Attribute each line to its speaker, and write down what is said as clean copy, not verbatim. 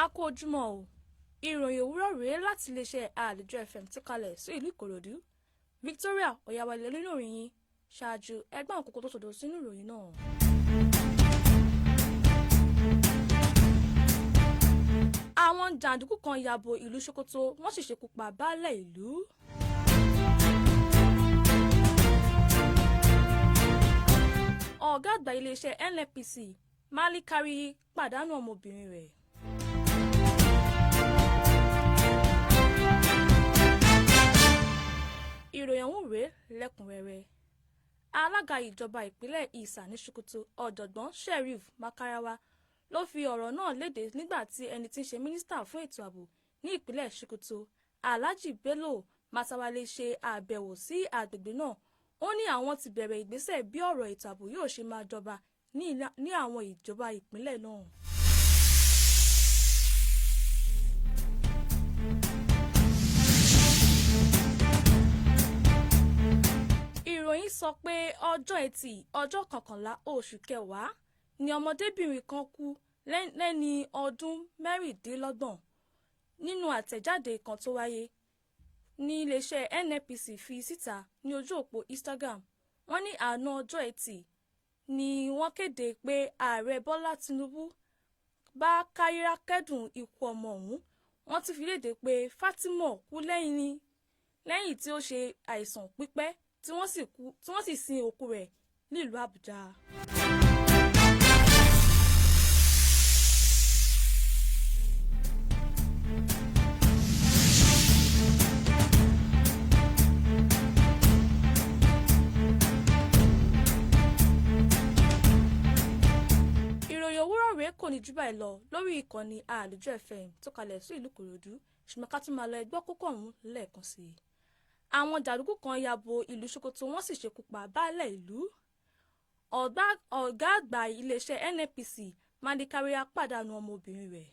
Speaker 1: A kú ojúmọ́ o. Ìròyìn òwúrọ̀ rèé láti iléeṣẹ́ Alujo FM tí kalẹ̀ sí ìlú Ìkòròdú. Victoria Oyawale nínú ìròyìn ṣáájú ẹgbẹ́ àwọn kókó tó sọ̀dọ̀ sínú ìròyìn náà. Àwọn jàǹdùkú kan ya bo ìlú Sokoto wọ́n sì ṣekú pa baálẹ̀ ìlú. Ọ̀gá àgbà iléeṣẹ́ NNPC Malikari pàdánù ọmọbìnrin rẹ̀. Ìròyìn ọ̀hún rèé lẹ́kùnrẹ́rẹ́. Alága ìjọba ìpínlẹ̀ Ìsà ní Sokoto ọ̀jọ̀gbọ́n Sheriff Makarawa ló fi ọ̀rọ̀ náà léde nígbà tí ẹni tí ń ṣe mínísítà fún ètò ààbò ní ìpínlẹ̀ Sokoto Alhaji Bello Matawalle ṣe àbẹ̀wò sí àgbègbè náà. Ó ní àwọn ti bẹ̀rẹ̀ ìgbésẹ̀ bí ọ̀rọ̀ ètò ààbò yóò ṣe máa jọba ní àwọn ìjọba ìpínlẹ̀ náà. Ìròyìn sọ pé ọjọ́ Ẹtì ọjọ́ 11 oṣù kẹwàá ni ọmọdébìnrin kan kú lẹ́ni ọdún 26 nínú àtẹ̀jáde kan tó wáyé ní iléeṣẹ́ NNPC fi síta ní ojú òpó Instagram. Wọ́n ní àná ọjọ́ Ẹtì ni wọ́n kéde pé ààrẹ Bọ́lá Tinubu bá Káírà kẹ́dùn ikú ọmọ ọ̀hún. Wọ́n ti fi léde pé Fatima kú lẹ́yìn tí ó ṣe àìsàn pípẹ́ tí wọ́n sì sin òkú rẹ̀ nílùú Àbújá. Ìròyìn òwúrọ̀ rèé kò ní jù báyìí lọ lórí ìkànnì Alujo FM tó kalẹ̀ sí ìlú Ìkòròdú, ṣùgbọ́n ká tún máa lọ ẹgbọ́ kókó ọ̀hún lẹ́ẹ̀kan sí i. Àwọn jàǹdùkú kan ya bo ìlú Sokoto wọ́n sì ṣekú pa baálẹ̀ ìlú. Ọ̀gá àgbà iléeṣẹ́ NNPC Malikari pàdánù ọmọbìnrin rẹ̀.